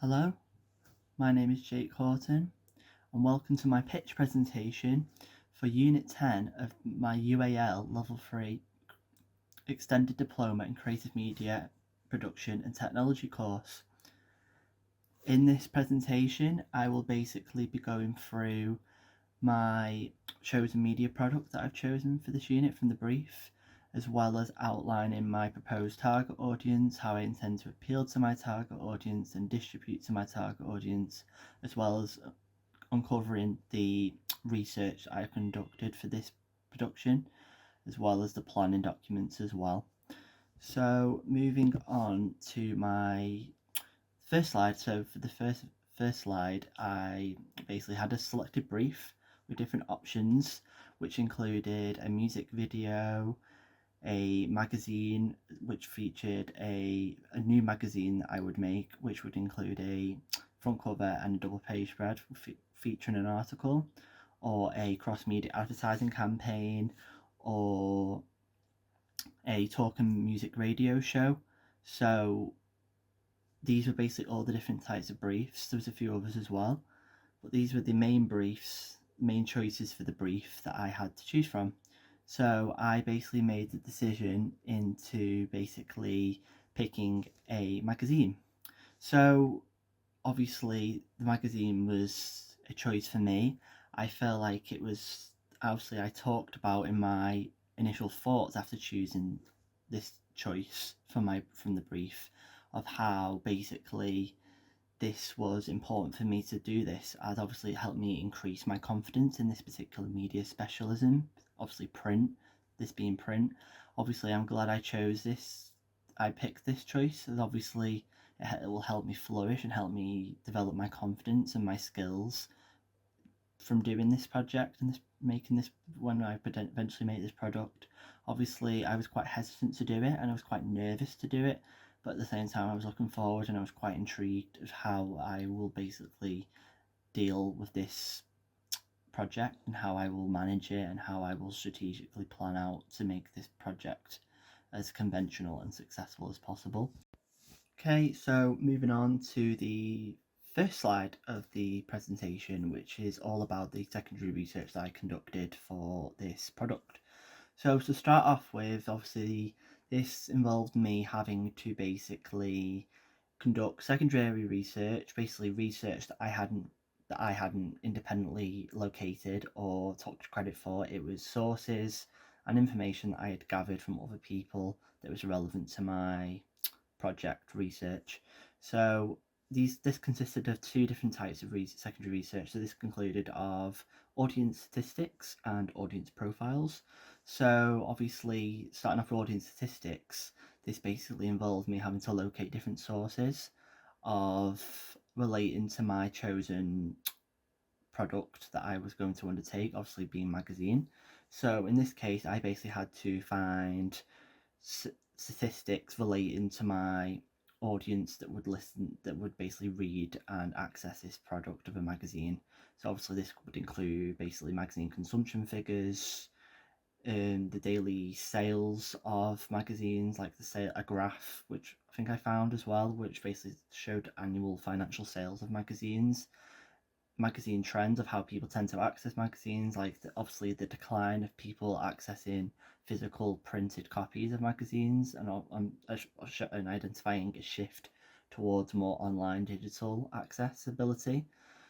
Hello, my name is Jake Horton and welcome to my pitch presentation for Unit 10 of my UAL Level 3 Extended Diploma in Creative Media Production and Technology course. In this presentation, I will basically be going through my chosen media product that I've chosen for this unit from the brief, as well as outlining my proposed target audience, how I intend to appeal to my target audience and distribute to my target audience, as well as uncovering the research I conducted for this production, as well as the planning documents as well. So moving on to my first slide. So for the first slide, I basically had a selected brief with different options, which included a music video, a magazine which featured a new magazine that I would make, which would include a front cover and a double page spread featuring an article, or a cross-media advertising campaign, or a talk and music radio show. So these were basically all the different types of briefs. There was a few others as well, but these were the main briefs, main choices for the brief that I had to choose from. So I basically made the decision into basically picking a magazine. So obviously the magazine was a choice for me. I felt like it was, obviously I talked about in my initial thoughts after choosing this choice from the brief of how basically this was important for me to do this, as obviously it helped me increase my confidence in this particular media specialism, obviously print, this being print. Obviously I'm glad I chose this, I picked this choice, as obviously it will help me flourish and help me develop my confidence and my skills from doing this project and making this, when I eventually make this product. Obviously I was quite hesitant to do it and I was quite nervous to do it, but at the same time I was looking forward and I was quite intrigued of how I will basically deal with this project and how I will manage it and how I will strategically plan out to make this project as conventional and successful as possible. Okay, so moving on to the first slide of the presentation, which is all about the secondary research that I conducted for this product. So to start off with, obviously this involved me having to basically conduct secondary research, basically research that I hadn't independently located or took credit for. It was sources and information that I had gathered from other people that was relevant to my project research. So this consisted of two different types of secondary research. So this concluded of audience statistics and audience profiles. So obviously, starting off with audience statistics, this basically involved me having to locate different sources of relating to my chosen product that I was going to undertake, obviously being magazine. So in this case, I basically had to find statistics relating to my audience that would listen, that would basically read and access this product of a magazine. So obviously this would include basically magazine consumption figures, the daily sales of magazines, like a graph which I think I found as well, which basically showed annual financial sales of magazines, magazine trends of how people tend to access magazines, like obviously the decline of people accessing physical printed copies of magazines, and identifying a shift towards more online digital accessibility.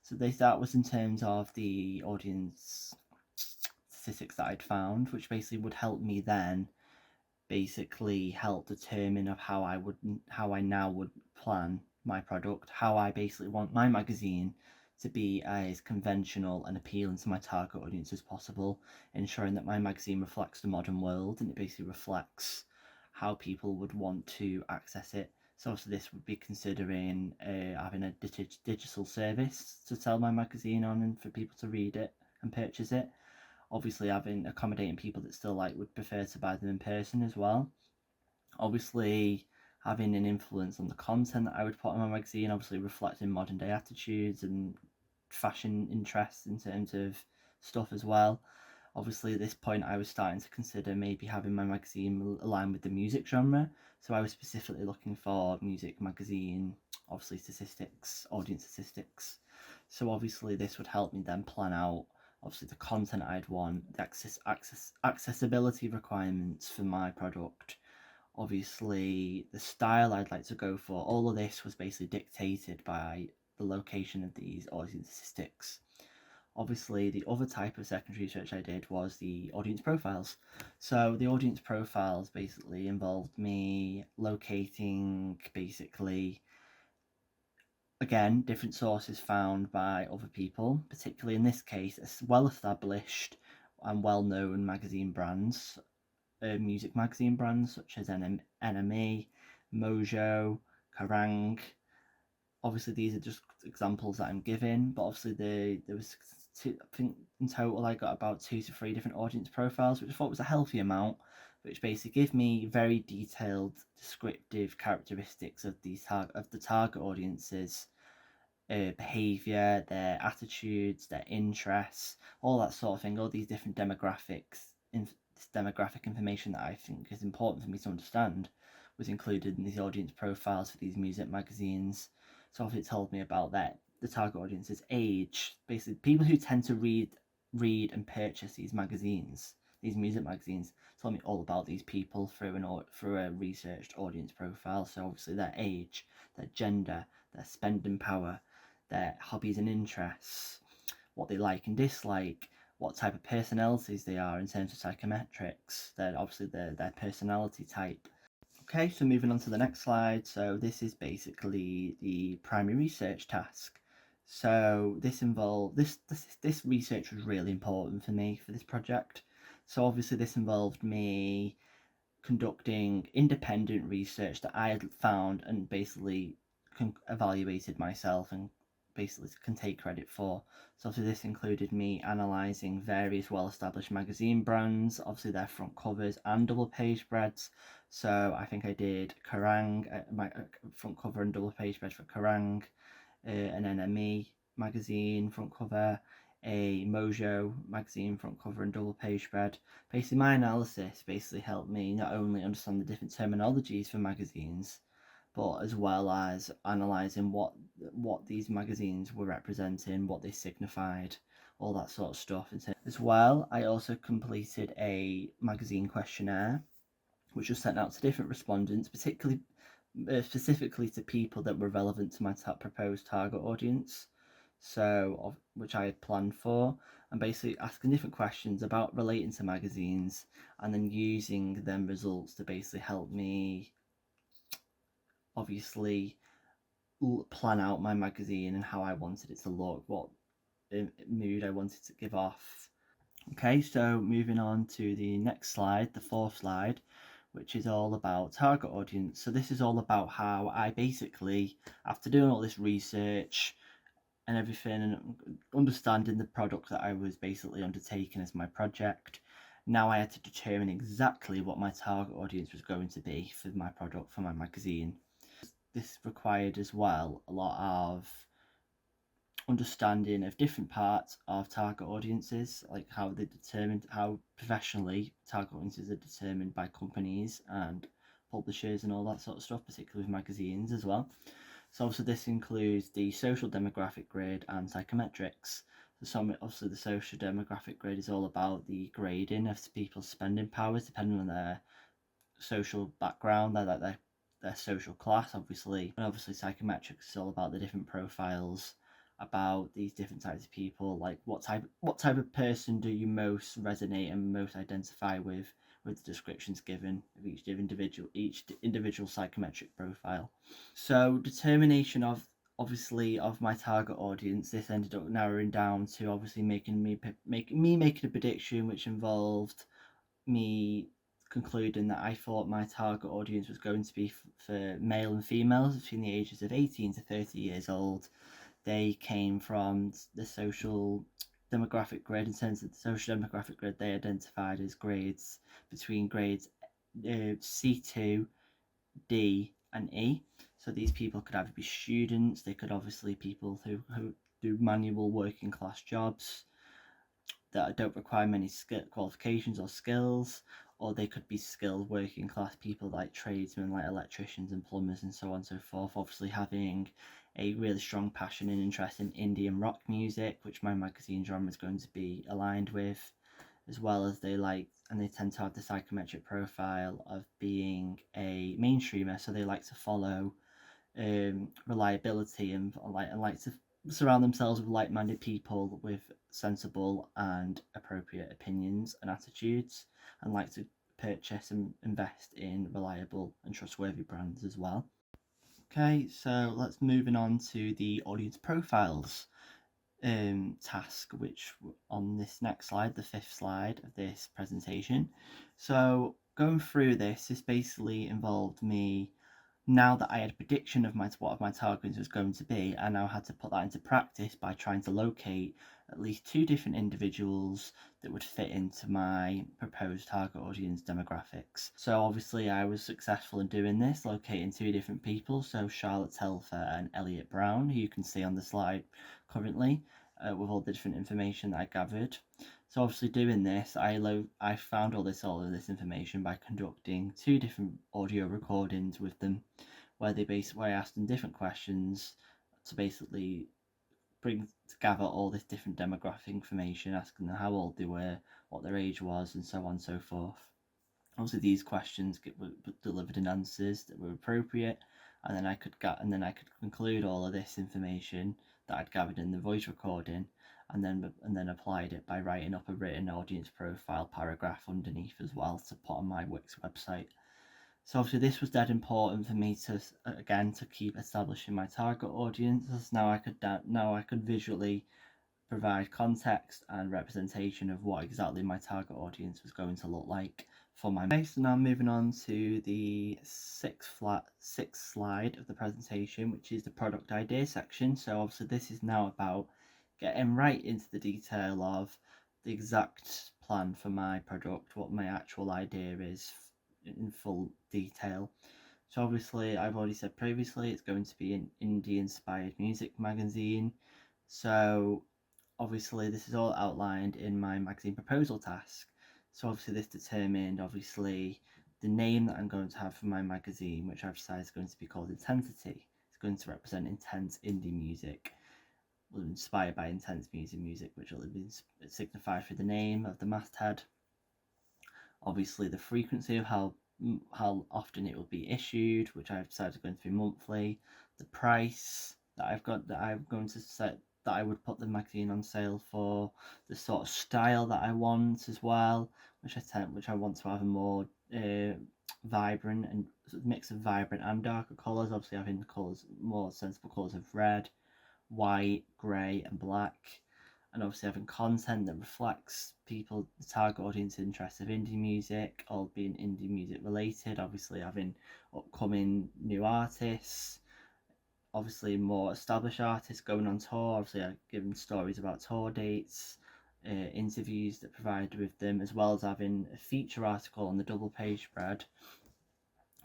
So that was in terms of the audience statistics that I'd found, which basically would help me then basically help determine of how I now would plan my product, how I basically want my magazine to be as conventional and appealing to my target audience as possible, ensuring that my magazine reflects the modern world and it basically reflects how people would want to access it. So obviously this would be considering having a digital service to sell my magazine on and for people to read it and purchase it. Obviously having accommodating people that still would prefer to buy them in person as well. Obviously having an influence on the content that I would put on my magazine, obviously reflecting modern day attitudes and fashion interests in terms of stuff as well. Obviously at this point I was starting to consider maybe having my magazine align with the music genre, so I was specifically looking for music magazine obviously statistics, audience statistics. So obviously this would help me then plan out obviously the content I'd want, the accessibility requirements for my product, obviously the style I'd like to go for. All of this was basically dictated by the location of these audience statistics. Obviously, the other type of secondary research I did was the audience profiles. So the audience profiles basically involved me locating basically, again, different sources found by other people, particularly in this case, well-established and well-known magazine brands, music magazine brands such as NME, Mojo, Kerrang. Obviously, these are just examples that I'm giving, but obviously there was two, I think in total I got about 2 to 3 different audience profiles, which I thought was a healthy amount, which basically give me very detailed, descriptive characteristics of the target audiences, behavior, their attitudes, their interests, all that sort of thing, all these different demographics, this demographic information that I think is important for me to understand was included in these audience profiles for these music magazines. So obviously it told me about the target audience's age, basically people who tend to read and purchase these magazines, these music magazines, told me all about these people through a researched audience profile. So obviously their age, their gender, their spending power, their hobbies and interests, what they like and dislike, what type of personalities they are in terms of psychometrics, obviously their personality type. Okay, so moving on to the next slide. So this is basically the primary research task. So this research was really important for me for this project. So obviously this involved me conducting independent research that I had found and basically evaluated myself and basically can take credit for. So obviously this included me analysing various well-established magazine brands, obviously their front covers and double page spreads. So I think I did Kerrang, my front cover and double page spread for Kerrang, an NME magazine front cover, a Mojo magazine front cover and double page spread. Basically my analysis basically helped me not only understand the different terminologies for magazines, but as well as analysing what these magazines were representing, what they signified, all that sort of stuff. As well, I also completed a magazine questionnaire, which was sent out to different respondents, particularly specifically to people that were relevant to my proposed target audience. So, which I had planned for, and basically asking different questions about relating to magazines, and then using them results to basically help me obviously plan out my magazine and how I wanted it to look, what mood I wanted to give off. Okay, so moving on to the next slide, the fourth slide, which is all about target audience. So this is all about how I basically, after doing all this research and everything and understanding the product that I was basically undertaking as my project, now I had to determine exactly what my target audience was going to be for my product, for my magazine. This required as well a lot of understanding of different parts of target audiences, like how professionally target audiences are determined by companies and publishers and all that sort of stuff, particularly with magazines as well. So obviously this includes the social demographic grid and psychometrics. So obviously the social demographic grid is all about the grading of people's spending powers depending on their social background, their social class, obviously. And obviously psychometrics is all about the different profiles about these different types of people, like what type of person do you most resonate and most identify with the descriptions given of each individual psychometric profile. So determination of obviously of my target audience, this ended up narrowing down to obviously making a prediction which involved me concluding that I thought my target audience was going to be for male and females between the ages of 18 to 30 years old. They came from the social demographic grid. In terms of the social demographic grid, they identified as grades between grades C2, D, and E. So these people could either be students, they could obviously people who do manual working class jobs that don't require many qualifications or skills, or they could be skilled working class people like tradesmen, like electricians and plumbers and so on and so forth. Obviously having a really strong passion and interest in indie and rock music, which my magazine genre is going to be aligned with, as well as they tend to have the psychometric profile of being a mainstreamer, so they like to follow reliability and like to surround themselves with like-minded people with sensible and appropriate opinions and attitudes, and like to purchase and invest in reliable and trustworthy brands as well. Okay, so let's moving on to the audience profiles task, which on this next slide, the fifth slide of this presentation. So going through this basically involved me, now that I had a prediction of what my target was going to be, I now had to put that into practice by trying to locate at least 2 different individuals that would fit into my proposed target audience demographics. So obviously I was successful in doing this, locating 2 different people, so Charlotte Telfer and Elliot Brown, who you can see on the slide currently, with all the different information that I gathered. So obviously doing this, I found all of this information by conducting 2 different audio recordings with them, where I asked them different questions to basically gather all this different demographic information, asking them how old they were, what their age was, and so on and so forth. Obviously, these questions were delivered in answers that were appropriate, and then I could conclude all of this information that I'd gathered in the voice recording, and then applied it by writing up a written audience profile paragraph underneath as well to put on my Wix website. So obviously this was dead important for me to keep establishing my target audience, as now I could visually provide context and representation of what exactly my target audience was going to look like for my. Okay, so now moving on to the sixth slide of the presentation, which is the product idea section. So obviously this is now about getting right into the detail of the exact plan for my product, what my actual idea is in full detail. So obviously I've already said previously it's going to be an indie inspired music magazine. So obviously this is all outlined in my magazine proposal task. So obviously this determined the name that I'm going to have for my magazine, which I've decided is going to be called Intensity. It's going to represent intense indie music, inspired by intense music, which will be signified through the name of the masthead. Obviously the frequency of how often it will be issued, which I've decided is going to be monthly. The price that I'm going to set, that I would put the magazine on sale for, the sort of style that I want as well, which I want to have a more vibrant and mix of vibrant and darker colours. Obviously having more sensible colours of red, white, grey and black, and obviously having content that reflects the target audience interest of indie music, all being indie music related. Obviously having upcoming new artists, obviously more established artists going on tour. Obviously I've given stories about tour dates, interviews that provided with them, as well as having a feature article on the double page spread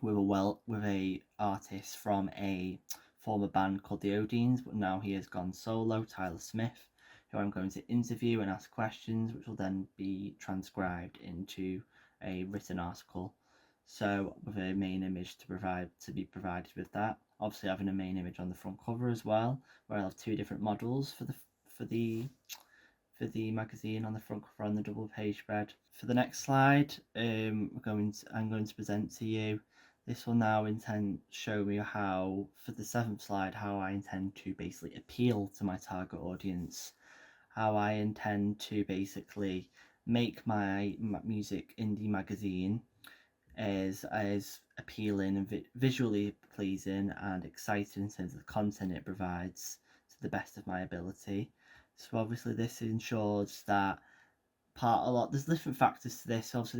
with a artist from a former band called the Odines, but now he has gone solo, Tyler Smith, who I'm going to interview and ask questions, which will then be transcribed into a written article. So with a main image to be provided with that. Obviously having a main image on the front cover as well, where I'll have 2 different models for the magazine on the front cover on the double page spread. For the next slide, I'm going to present to you. This will now show me how, for the 7th slide, how I intend to basically appeal to my target audience, how I intend to basically make my music indie magazine as appealing and visually pleasing and exciting in terms of the content it provides to the best of my ability. So obviously this ensures that there's different factors to this. Obviously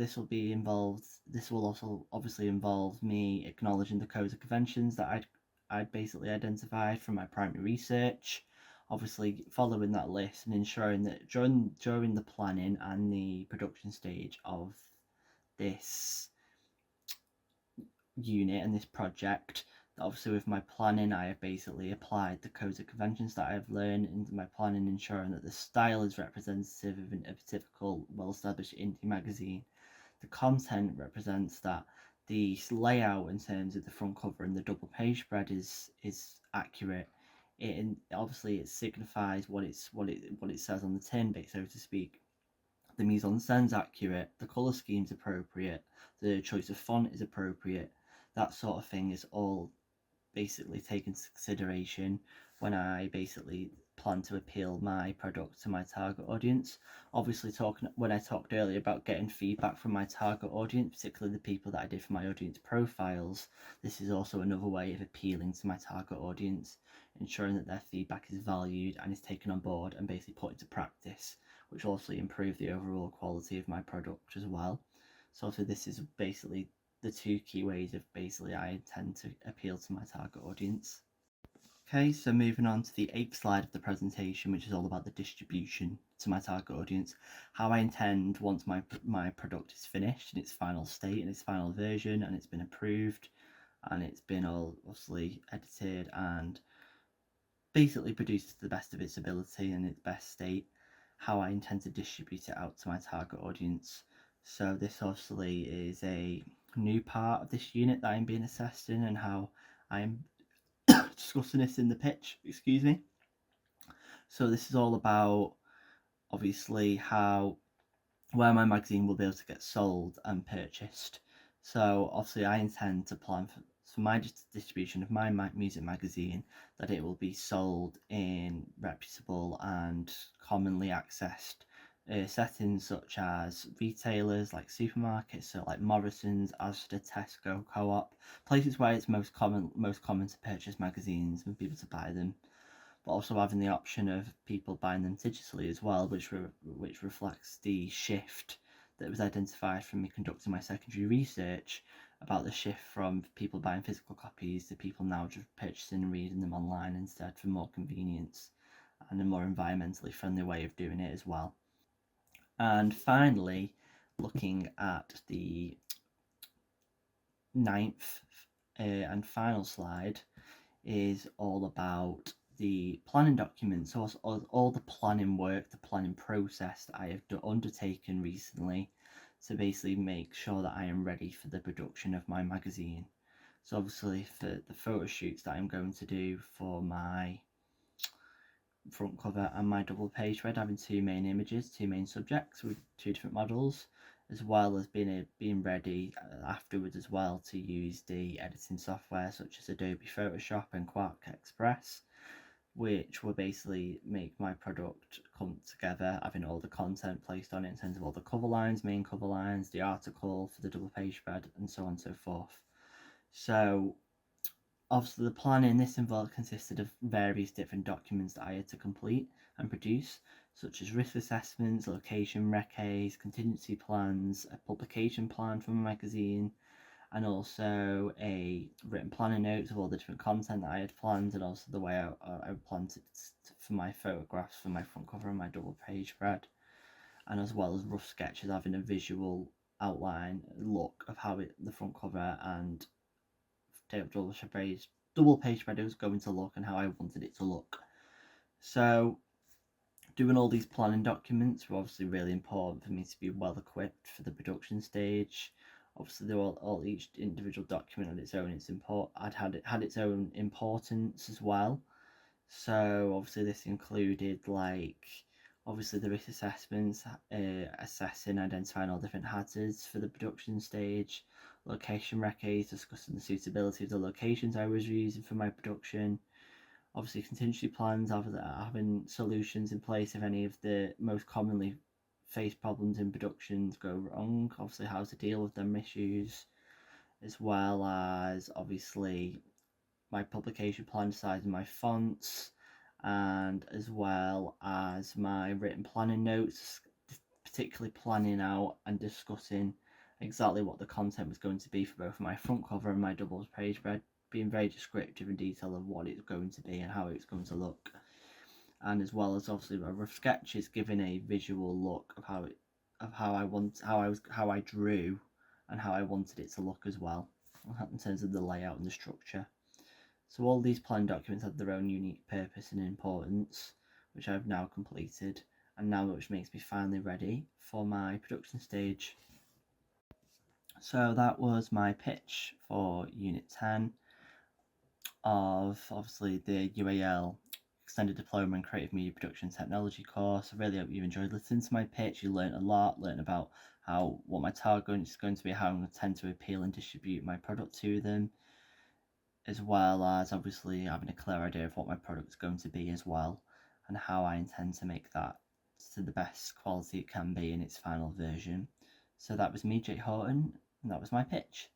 this will also obviously involve me acknowledging the codes and conventions that I'd basically identified from my primary research, obviously following that list and ensuring that during the planning and the production stage of this unit and this project, that obviously with my planning I have basically applied the codes and conventions that I have learned into my planning, ensuring that the style is representative of a typical well-established indie magazine, the content represents that. The layout in terms of the front cover and the double page spread is accurate. Obviously it signifies what it says on the tin, bit so to speak. The mise en scene's accurate, the colour scheme's appropriate, the choice of font is appropriate. That sort of thing is all basically taken into consideration when I basically plan to appeal my product to my target audience. Obviously, when I talked earlier about getting feedback from my target audience, particularly the people that I did for my audience profiles, this is also another way of appealing to my target audience, ensuring that their feedback is valued and is taken on board and basically put into practice, which will also improve the overall quality of my product as well. So this is basically the two key ways of basically I intend to appeal to my target audience. Okay, so moving on to the 8th slide of the presentation, which is all about the distribution to my target audience. How I intend, once my product is finished in its final state, in its final version, and it's been approved, and it's been all obviously edited and basically produced to the best of its ability and its best state, how I intend to distribute it out to my target audience. So this obviously is a new part of this unit that I'm being assessed in, and how I'm discussing this in the pitch, excuse me. So this is all about obviously where my magazine will be able to get sold and purchased. So obviously I intend to plan for my distribution of my music magazine, that it will be sold in reputable and commonly accessed settings such as retailers like supermarkets, so like Morrison's, Asda, Tesco, Co-op, places where it's most common to purchase magazines and people to buy them, but also having the option of people buying them digitally as well, which reflects the shift that was identified from me conducting my secondary research about the shift from people buying physical copies to people now just purchasing and reading them online instead, for more convenience and a more environmentally friendly way of doing it as well. And finally, looking at the 9th and final slide, is all about the planning documents, so all the planning work, the planning process that I have undertaken recently to basically make sure that I am ready for the production of my magazine. So obviously for the photo shoots that I'm going to do for my front cover and my double page spread, having two main images, two main subjects with two different models, as well as being ready afterwards as well to use the editing software such as Adobe Photoshop and Quark Express, which will basically make my product come together, having all the content placed on it in terms of all the cover lines, main cover lines, the article for the double page spread, and so on and so forth. So obviously the planning this involved consisted of various different documents that I had to complete and produce, such as risk assessments, location recce, contingency plans, a publication plan for my magazine, and also a written planning notes of all the different content that I had planned, and also the way I planned it for my photographs for my front cover and my double page spread, and as well as rough sketches having a visual outline look of how the front cover and double page spread was going to look and how I wanted it to look. So doing all these planning documents were obviously really important for me to be well equipped for the production stage. Obviously they're all each individual document on its own, had its own importance as well. So obviously this included obviously the risk assessments, assessing, identifying all different hazards for the production stage, location recce, discussing the suitability of the locations I was using for my production, obviously contingency plans, having solutions in place if any of the most commonly faced problems in productions go wrong, obviously how to deal with them issues, as well as obviously my publication plan, deciding my fonts, and as well as my written planning notes, particularly planning out and discussing exactly what the content was going to be for both my front cover and my double page spread, being very descriptive in detail of what it's going to be and how it's going to look, and as well as obviously my rough sketches giving a visual look of how I drew and how I wanted it to look as well in terms of the layout and the structure. So all these plan documents have their own unique purpose and importance, which I've now completed, and now which makes me finally ready for my production stage. So that was my pitch for Unit 10 of obviously the UAL Extended Diploma in Creative Media Production Technology course. I really hope you enjoyed listening to my pitch. You learned a lot, learned about what my target is going to be, how I'm going to tend to appeal and distribute my product to them, as well as obviously having a clear idea of what my product is going to be as well, and how I intend to make that to the best quality it can be in its final version. So that was me, Jake Horton, and that was my pitch.